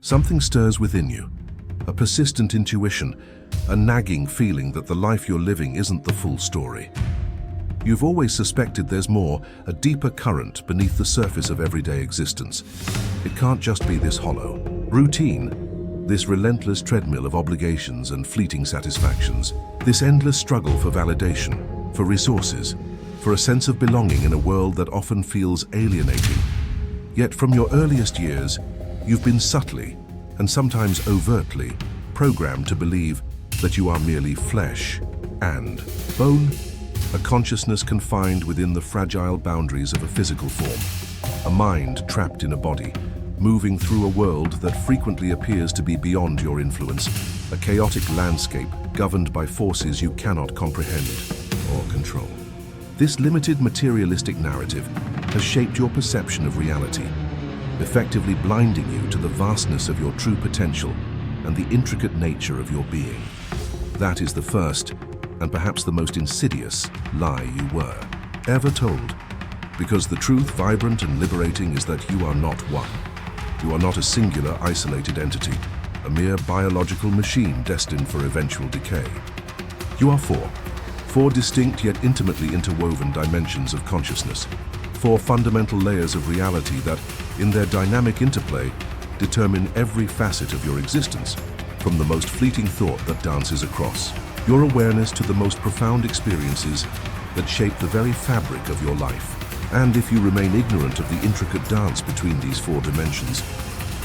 Something stirs within you, a persistent intuition, a nagging feeling that the life you're living isn't the full story. You've always suspected there's more, a deeper current beneath the surface of everyday existence. It can't just be this hollow routine, this relentless treadmill of obligations and fleeting satisfactions, this endless struggle for validation, for resources, for a sense of belonging in a world that often feels alienating. Yet from your earliest years, you've been subtly, and sometimes overtly, programmed to believe that you are merely flesh and bone, a consciousness confined within the fragile boundaries of a physical form, a mind trapped in a body, moving through a world that frequently appears to be beyond your influence, a chaotic landscape governed by forces you cannot comprehend or control. This limited materialistic narrative has shaped your perception of reality, effectively blinding you to the vastness of your true potential and the intricate nature of your being. That is the first, and perhaps the most insidious, lie you were ever told. Because the truth, vibrant and liberating, is that you are not one. You are not a singular, isolated entity, a mere biological machine destined for eventual decay. You are four distinct yet intimately interwoven dimensions of consciousness, four fundamental layers of reality that, in their dynamic interplay, determine every facet of your existence, from the most fleeting thought that dances across your awareness to the most profound experiences that shape the very fabric of your life. And if you remain ignorant of the intricate dance between these four dimensions,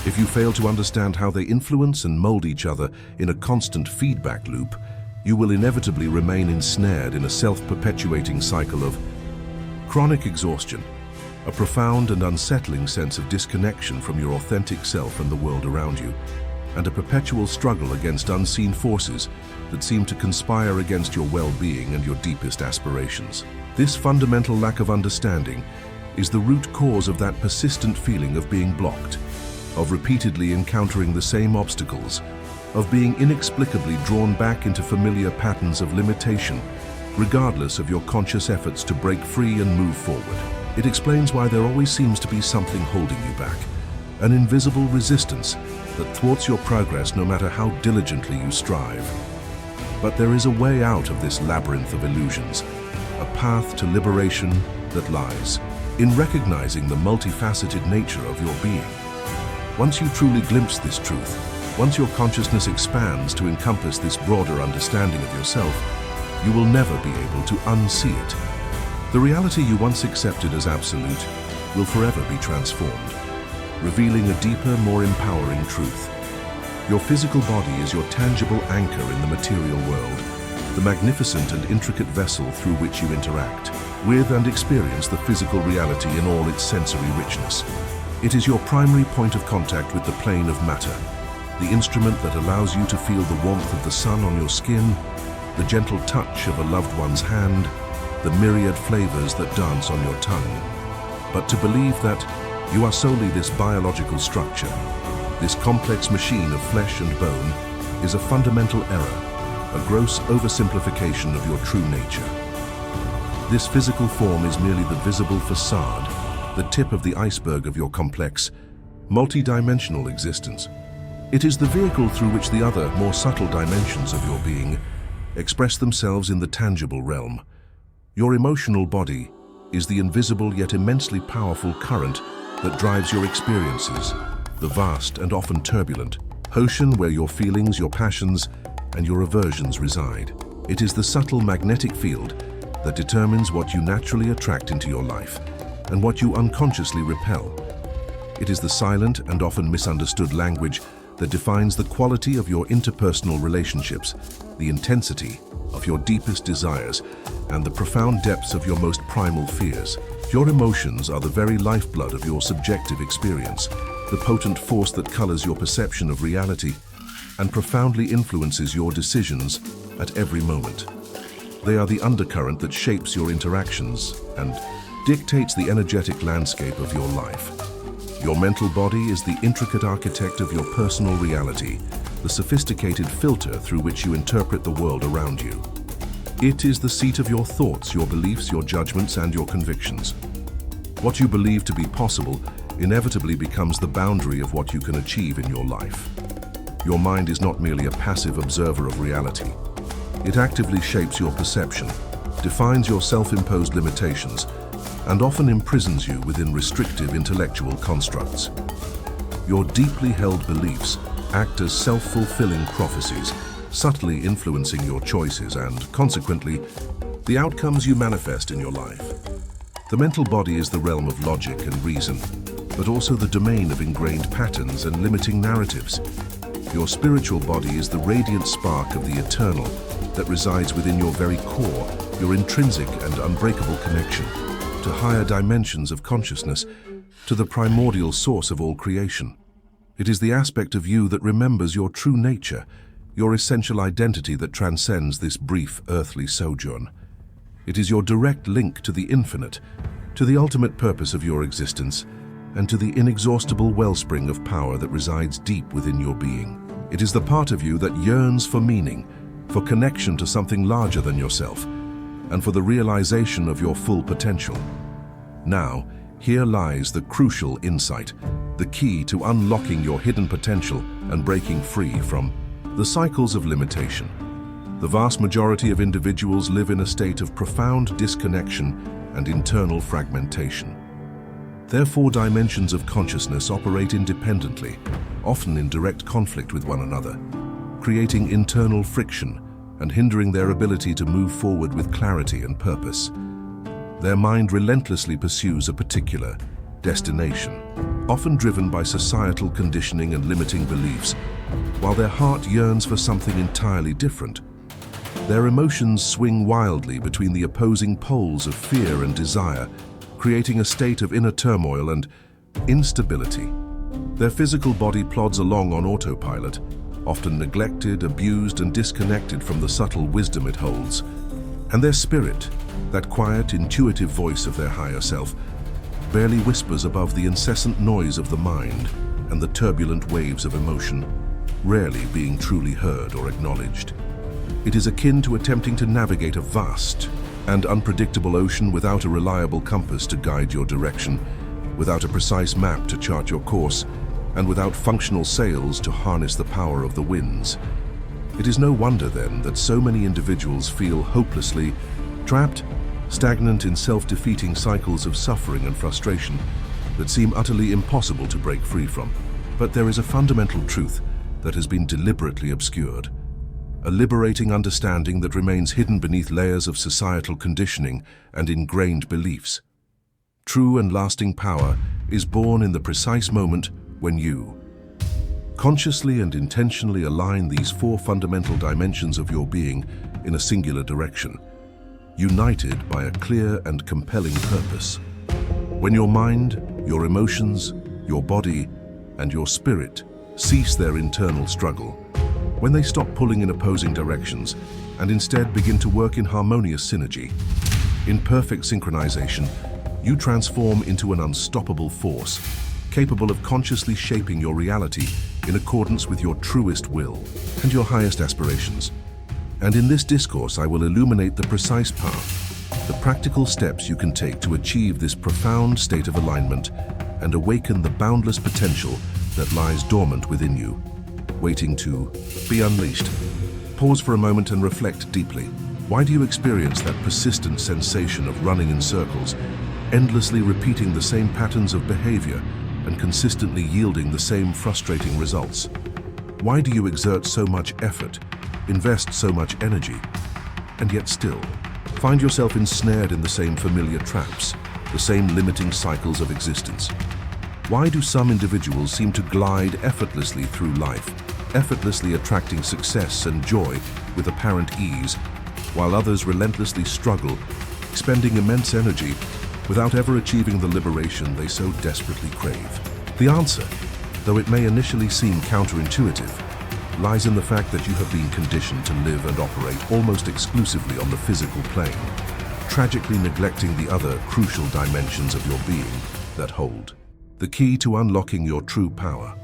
if you fail to understand how they influence and mold each other in a constant feedback loop, you will inevitably remain ensnared in a self-perpetuating cycle of chronic exhaustion, a profound and unsettling sense of disconnection from your authentic self and the world around you, and a perpetual struggle against unseen forces that seem to conspire against your well-being and your deepest aspirations. This fundamental lack of understanding is the root cause of that persistent feeling of being blocked, of repeatedly encountering the same obstacles, of being inexplicably drawn back into familiar patterns of limitation, regardless of your conscious efforts to break free and move forward. It explains why there always seems to be something holding you back, an invisible resistance that thwarts your progress no matter how diligently you strive. But there is a way out of this labyrinth of illusions, a path to liberation that lies in recognizing the multifaceted nature of your being. Once you truly glimpse this truth, once your consciousness expands to encompass this broader understanding of yourself, you will never be able to unsee it. The reality you once accepted as absolute will forever be transformed, revealing a deeper, more empowering truth. Your physical body is your tangible anchor in the material world, the magnificent and intricate vessel through which you interact with and experience the physical reality in all its sensory richness. It is your primary point of contact with the plane of matter, the instrument that allows you to feel the warmth of the sun on your skin, the gentle touch of a loved one's hand, the myriad flavors that dance on your tongue. But to believe that you are solely this biological structure, this complex machine of flesh and bone, is a fundamental error, a gross oversimplification of your true nature. This physical form is merely the visible facade, the tip of the iceberg of your complex, multi-dimensional existence. It is the vehicle through which the other, more subtle dimensions of your being express themselves in the tangible realm. Your emotional body is the invisible yet immensely powerful current that drives your experiences, the vast and often turbulent ocean where your feelings, your passions, and your aversions reside. It is the subtle magnetic field that determines what you naturally attract into your life and what you unconsciously repel. It is the silent and often misunderstood language that defines the quality of your interpersonal relationships, the intensity of your deepest desires, and the profound depths of your most primal fears. Your emotions are the very lifeblood of your subjective experience, the potent force that colors your perception of reality and profoundly influences your decisions at every moment. They are the undercurrent that shapes your interactions and dictates the energetic landscape of your life. Your mental body is the intricate architect of your personal reality, the sophisticated filter through which you interpret the world around you. It is the seat of your thoughts, your beliefs, your judgments, and your convictions. What you believe to be possible inevitably becomes the boundary of what you can achieve in your life. Your mind is not merely a passive observer of reality. It actively shapes your perception, defines your self-imposed limitations, and often imprisons you within restrictive intellectual constructs. Your deeply held beliefs act as self-fulfilling prophecies, subtly influencing your choices and, consequently, the outcomes you manifest in your life. The mental body is the realm of logic and reason, but also the domain of ingrained patterns and limiting narratives. Your spiritual body is the radiant spark of the eternal that resides within your very core, your intrinsic and unbreakable connection to higher dimensions of consciousness, to the primordial source of all creation. It is the aspect of you that remembers your true nature, your essential identity that transcends this brief earthly sojourn. It is your direct link to the infinite, to the ultimate purpose of your existence, and to the inexhaustible wellspring of power that resides deep within your being. It is the part of you that yearns for meaning, for connection to something larger than yourself, and for the realization of your full potential. Now, here lies the crucial insight, the key to unlocking your hidden potential and breaking free from the cycles of limitation. The vast majority of individuals live in a state of profound disconnection and internal fragmentation. Their four dimensions of consciousness operate independently, often in direct conflict with one another, creating internal friction and hindering their ability to move forward with clarity and purpose. Their mind relentlessly pursues a particular destination, often driven by societal conditioning and limiting beliefs, while their heart yearns for something entirely different. Their emotions swing wildly between the opposing poles of fear and desire, creating a state of inner turmoil and instability. Their physical body plods along on autopilot, often neglected, abused, and disconnected from the subtle wisdom it holds. And their spirit, that quiet, intuitive voice of their higher self, barely whispers above the incessant noise of the mind and the turbulent waves of emotion, rarely being truly heard or acknowledged. It is akin to attempting to navigate a vast and unpredictable ocean without a reliable compass to guide your direction, without a precise map to chart your course, and without functional sails to harness the power of the winds. It is no wonder, then, that so many individuals feel hopelessly trapped, stagnant in self-defeating cycles of suffering and frustration that seem utterly impossible to break free from. But there is a fundamental truth that has been deliberately obscured, a liberating understanding that remains hidden beneath layers of societal conditioning and ingrained beliefs. True and lasting power is born in the precise moment when you consciously and intentionally align these four fundamental dimensions of your being in a singular direction, united by a clear and compelling purpose. When your mind, your emotions, your body, and your spirit cease their internal struggle, when they stop pulling in opposing directions and instead begin to work in harmonious synergy, in perfect synchronization, you transform into an unstoppable force, capable of consciously shaping your reality in accordance with your truest will and your highest aspirations. And in this discourse, I will illuminate the precise path, the practical steps you can take to achieve this profound state of alignment and awaken the boundless potential that lies dormant within you, waiting to be unleashed. Pause for a moment and reflect deeply. Why do you experience that persistent sensation of running in circles, endlessly repeating the same patterns of behavior and consistently yielding the same frustrating results? Why do you exert so much effort, invest so much energy, and yet still find yourself ensnared in the same familiar traps, the same limiting cycles of existence? Why do some individuals seem to glide effortlessly through life, effortlessly attracting success and joy with apparent ease, while others relentlessly struggle, expending immense energy without ever achieving the liberation they so desperately crave? The answer, though it may initially seem counterintuitive, lies in the fact that you have been conditioned to live and operate almost exclusively on the physical plane, tragically neglecting the other crucial dimensions of your being that hold the key to unlocking your true power.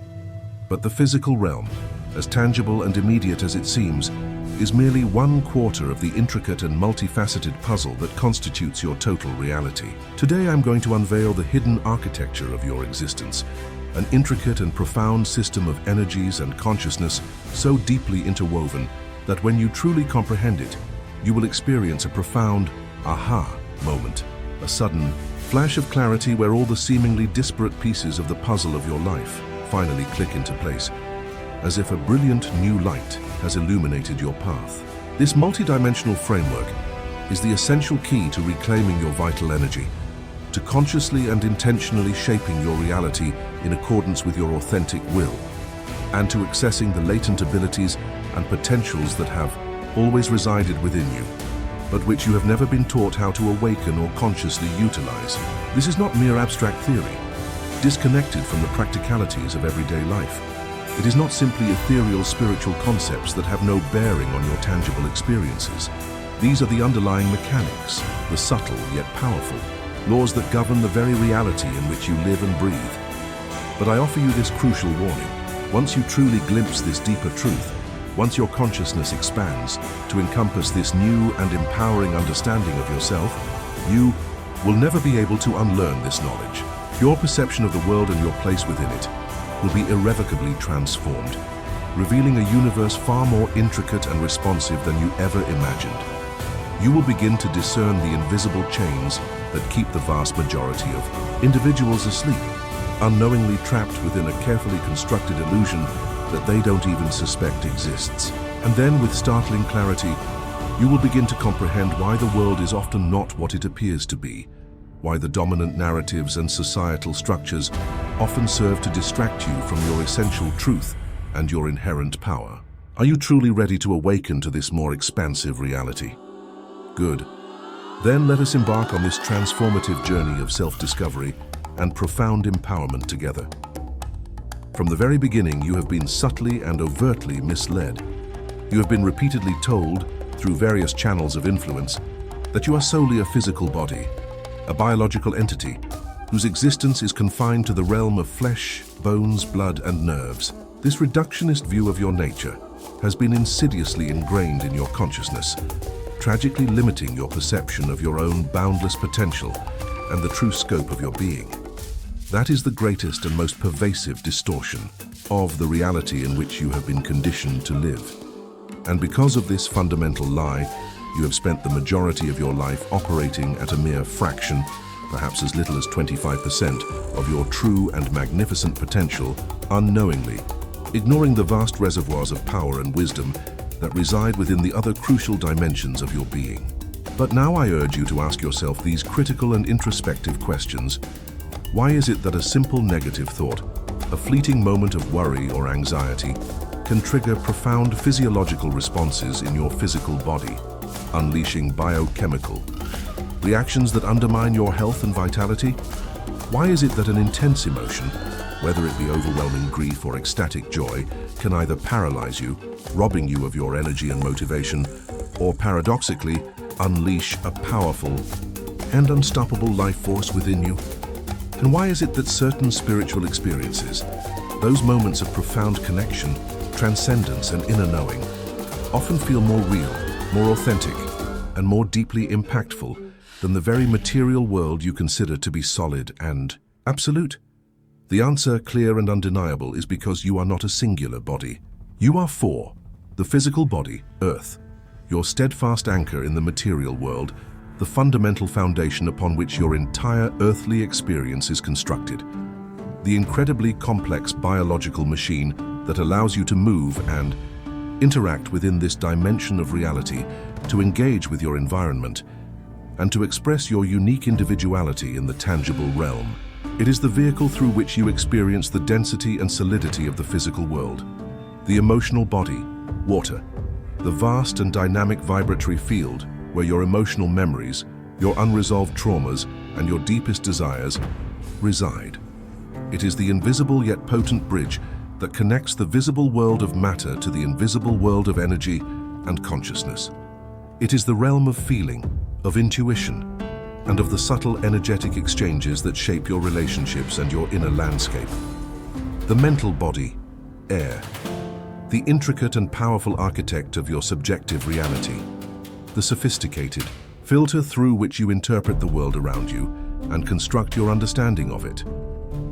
But the physical realm, as tangible and immediate as it seems, is merely 1/4 of the intricate and multifaceted puzzle that constitutes your total reality. Today I'm going to unveil the hidden architecture of your existence, an intricate and profound system of energies and consciousness so deeply interwoven that when you truly comprehend it, you will experience a profound aha moment, a sudden flash of clarity where all the seemingly disparate pieces of the puzzle of your life finally click into place, as if a brilliant new light has illuminated your path. This multidimensional framework is the essential key to reclaiming your vital energy, to consciously and intentionally shaping your reality in accordance with your authentic will, and to accessing the latent abilities and potentials that have always resided within you, but which you have never been taught how to awaken or consciously utilize. This is not mere abstract theory, disconnected from the practicalities of everyday life. It is not simply ethereal spiritual concepts that have no bearing on your tangible experiences. These are the underlying mechanics, the subtle yet powerful laws that govern the very reality in which you live and breathe. But I offer you this crucial warning. Once you truly glimpse this deeper truth, once your consciousness expands to encompass this new and empowering understanding of yourself, you will never be able to unlearn this knowledge. Your perception of the world and your place within it will be irrevocably transformed, revealing a universe far more intricate and responsive than you ever imagined. You will begin to discern the invisible chains that keep the vast majority of individuals asleep, unknowingly trapped within a carefully constructed illusion that they don't even suspect exists. And then, with startling clarity, you will begin to comprehend why the world is often not what it appears to be, why the dominant narratives and societal structures often serve to distract you from your essential truth and your inherent power. Are you truly ready to awaken to this more expansive reality? Good. Then let us embark on this transformative journey of self-discovery and profound empowerment together. From the very beginning, you have been subtly and overtly misled. You have been repeatedly told, through various channels of influence, that you are solely a physical body, a biological entity whose existence is confined to the realm of flesh, bones, blood, and nerves. This reductionist view of your nature has been insidiously ingrained in your consciousness, tragically limiting your perception of your own boundless potential and the true scope of your being. That is the greatest and most pervasive distortion of the reality in which you have been conditioned to live. And because of this fundamental lie, you have spent the majority of your life operating at a mere fraction, perhaps as little as 25%, of your true and magnificent potential, unknowingly, ignoring the vast reservoirs of power and wisdom that reside within the other crucial dimensions of your being. But now I urge you to ask yourself these critical and introspective questions. Why is it that a simple negative thought, a fleeting moment of worry or anxiety, can trigger profound physiological responses in your physical body, unleashing biochemical reactions that undermine your health and vitality? Why is it that an intense emotion, whether it be overwhelming grief or ecstatic joy, can either paralyze you, robbing you of your energy and motivation, or paradoxically, unleash a powerful and unstoppable life force within you? And why is it that certain spiritual experiences, those moments of profound connection, transcendence, and inner knowing, often feel more real, more authentic, and more deeply impactful than the very material world you consider to be solid and absolute? The answer, clear and undeniable, is because you are not a singular body. You are four: the physical body, Earth, your steadfast anchor in the material world, the fundamental foundation upon which your entire earthly experience is constructed, the incredibly complex biological machine that allows you to move and interact within this dimension of reality, to engage with your environment, and to express your unique individuality in the tangible realm. It is the vehicle through which you experience the density and solidity of the physical world. The emotional body, water, the vast and dynamic vibratory field where your emotional memories, your unresolved traumas, and your deepest desires reside. It is the invisible yet potent bridge that connects the visible world of matter to the invisible world of energy and consciousness. It is the realm of feeling, of intuition, and of the subtle energetic exchanges that shape your relationships and your inner landscape. The mental body, air, the intricate and powerful architect of your subjective reality, the sophisticated filter through which you interpret the world around you and construct your understanding of it.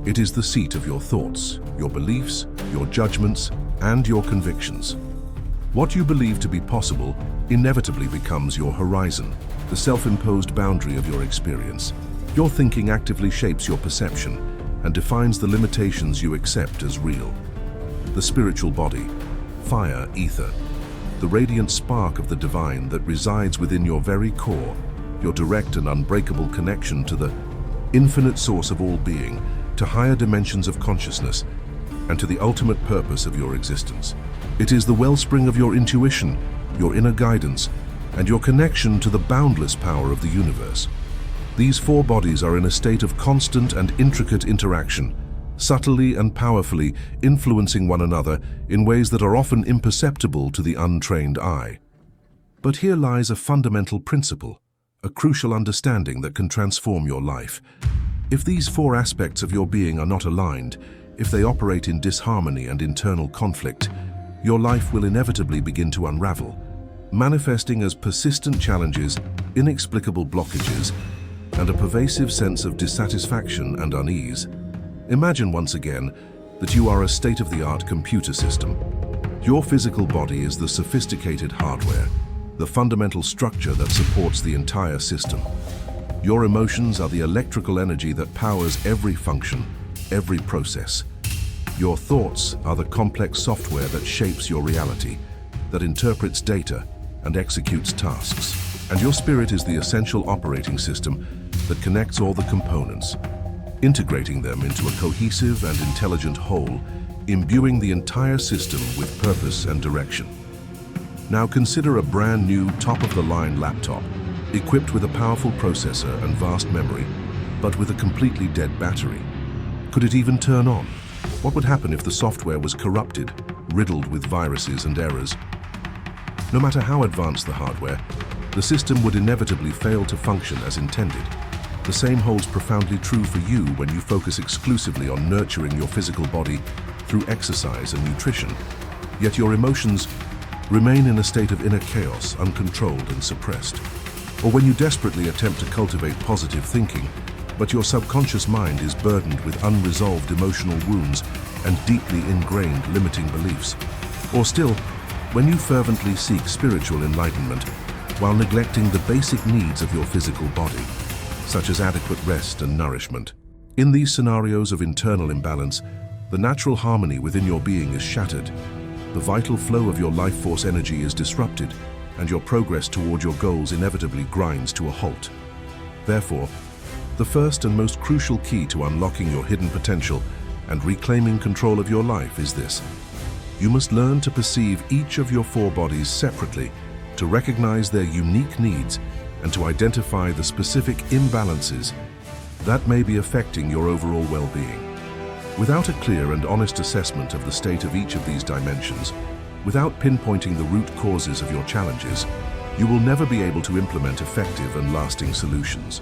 It is the seat of your thoughts, your beliefs, your judgments, and your convictions. What you believe to be possible inevitably becomes your horizon, the self-imposed boundary of your experience. Your thinking actively shapes your perception and defines the limitations you accept as real. The spiritual body, fire, ether, the radiant spark of the divine that resides within your very core, your direct and unbreakable connection to the infinite source of all being, to higher dimensions of consciousness, and to the ultimate purpose of your existence. It is the wellspring of your intuition, your inner guidance, and your connection to the boundless power of the universe. These four bodies are in a state of constant and intricate interaction, subtly and powerfully influencing one another in ways that are often imperceptible to the untrained eye. But here lies a fundamental principle, a crucial understanding that can transform your life. If these four aspects of your being are not aligned, if they operate in disharmony and internal conflict, your life will inevitably begin to unravel, manifesting as persistent challenges, inexplicable blockages, and a pervasive sense of dissatisfaction and unease. Imagine once again that you are a state-of-the-art computer system. Your physical body is the sophisticated hardware, the fundamental structure that supports the entire system. Your emotions are the electrical energy that powers every function, every process. Your thoughts are the complex software that shapes your reality, that interprets data and executes tasks. And your spirit is the essential operating system that connects all the components, integrating them into a cohesive and intelligent whole, imbuing the entire system with purpose and direction. Now consider a brand new, top-of-the-line laptop, equipped with a powerful processor and vast memory, but with a completely dead battery. Could it even turn on? What would happen if the software was corrupted, riddled with viruses and errors? No matter how advanced the hardware, the system would inevitably fail to function as intended. The same holds profoundly true for you when you focus exclusively on nurturing your physical body through exercise and nutrition, yet your emotions remain in a state of inner chaos, uncontrolled and suppressed. Or when you desperately attempt to cultivate positive thinking, but your subconscious mind is burdened with unresolved emotional wounds and deeply ingrained limiting beliefs. Or still, when you fervently seek spiritual enlightenment while neglecting the basic needs of your physical body, such as adequate rest and nourishment. In these scenarios of internal imbalance, the natural harmony within your being is shattered, the vital flow of your life force energy is disrupted, and your progress toward your goals inevitably grinds to a halt. Therefore, the first and most crucial key to unlocking your hidden potential and reclaiming control of your life is this. You must learn to perceive each of your four bodies separately, to recognize their unique needs, and to identify the specific imbalances that may be affecting your overall well-being. Without a clear and honest assessment of the state of each of these dimensions, without pinpointing the root causes of your challenges, you will never be able to implement effective and lasting solutions.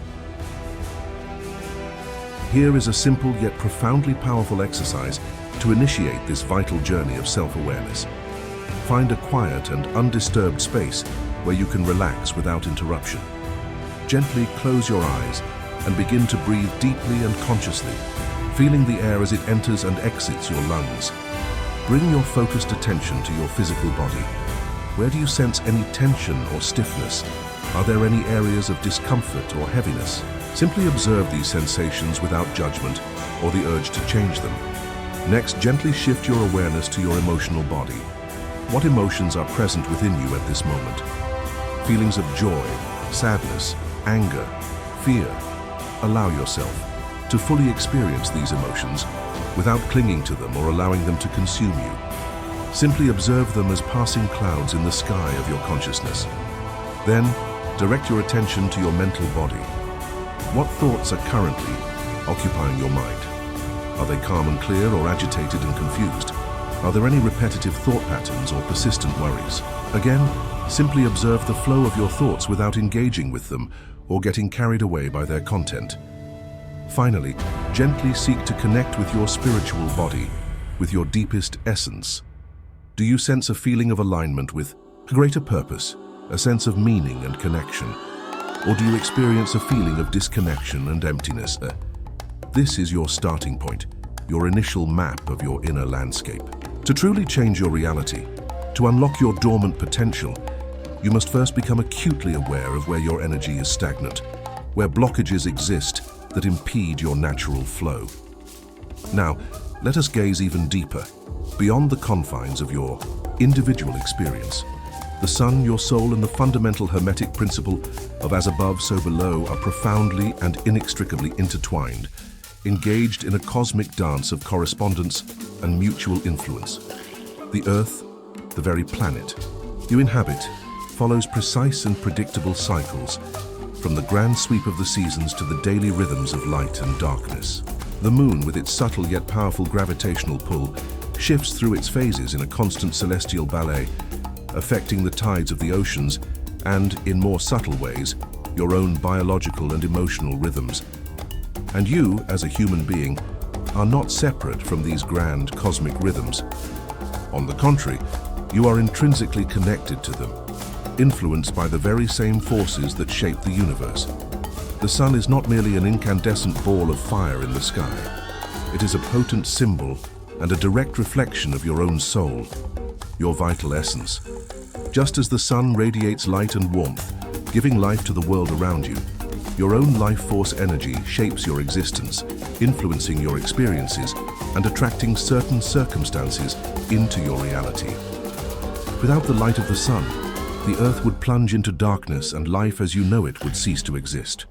Here is a simple yet profoundly powerful exercise to initiate this vital journey of self-awareness. Find a quiet and undisturbed space where you can relax without interruption. Gently close your eyes and begin to breathe deeply and consciously, feeling the air as it enters and exits your lungs. Bring your focused attention to your physical body. Where do you sense any tension or stiffness? Are there any areas of discomfort or heaviness? Simply observe these sensations without judgment or the urge to change them. Next, gently shift your awareness to your emotional body. What emotions are present within you at this moment? Feelings of joy, sadness, anger, fear. Allow yourself to fully experience these emotions without clinging to them or allowing them to consume you. Simply observe them as passing clouds in the sky of your consciousness. Then, direct your attention to your mental body. What thoughts are currently occupying your mind? Are they calm and clear or agitated and confused? Are there any repetitive thought patterns or persistent worries? Again, simply observe the flow of your thoughts without engaging with them or getting carried away by their content. Finally, gently seek to connect with your spiritual body, with your deepest essence. Do you sense a feeling of alignment with a greater purpose, a sense of meaning and connection? Or do you experience a feeling of disconnection and emptiness? This is your starting point, your initial map of your inner landscape. To truly change your reality, to unlock your dormant potential, you must first become acutely aware of where your energy is stagnant, where blockages exist that impede your natural flow. Now, let us gaze even deeper, beyond the confines of your individual experience. The sun, your soul, and the fundamental Hermetic principle of as above, so below are profoundly and inextricably intertwined, engaged in a cosmic dance of correspondence and mutual influence. The Earth, the very planet you inhabit, follows precise and predictable cycles, from the grand sweep of the seasons to the daily rhythms of light and darkness. The moon, with its subtle yet powerful gravitational pull, shifts through its phases in a constant celestial ballet, affecting the tides of the oceans and, in more subtle ways, your own biological and emotional rhythms. And you, as a human being, are not separate from these grand cosmic rhythms. On the contrary, you are intrinsically connected to them, influenced by the very same forces that shape the universe. The sun is not merely an incandescent ball of fire in the sky. It is a potent symbol and a direct reflection of your own soul, your vital essence. Just as the sun radiates light and warmth, giving life to the world around you, your own life force energy shapes your existence, influencing your experiences and attracting certain circumstances into your reality. Without the light of the sun, the earth would plunge into darkness and life as you know it would cease to exist.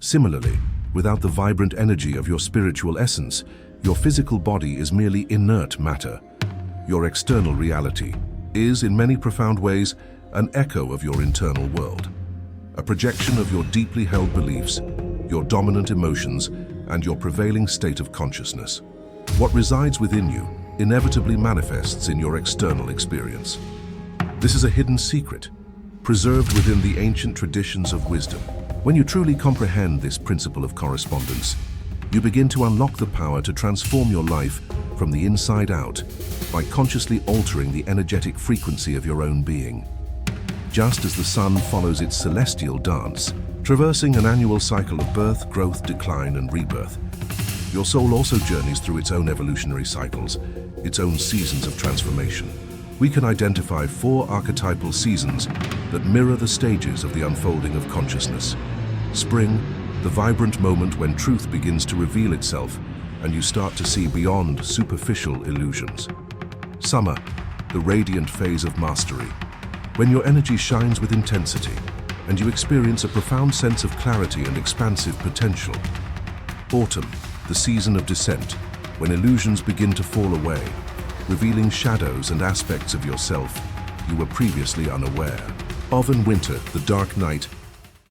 Similarly, without the vibrant energy of your spiritual essence, your physical body is merely inert matter. Your external reality is, in many profound ways, an echo of your internal world, a projection of your deeply held beliefs, your dominant emotions, and your prevailing state of consciousness. What resides within you inevitably manifests in your external experience. This is a hidden secret, preserved within the ancient traditions of wisdom. When you truly comprehend this principle of correspondence, you begin to unlock the power to transform your life from the inside out by consciously altering the energetic frequency of your own being. Just as the sun follows its celestial dance, traversing an annual cycle of birth, growth, decline, and rebirth, your soul also journeys through its own evolutionary cycles, its own seasons of transformation. We can identify 4 archetypal seasons that mirror the stages of the unfolding of consciousness. Spring, the vibrant moment when truth begins to reveal itself and you start to see beyond superficial illusions. Summer, the radiant phase of mastery, when your energy shines with intensity and you experience a profound sense of clarity and expansive potential. Autumn, the season of descent, when illusions begin to fall away, revealing shadows and aspects of yourself you were previously unaware of. In winter, the dark night,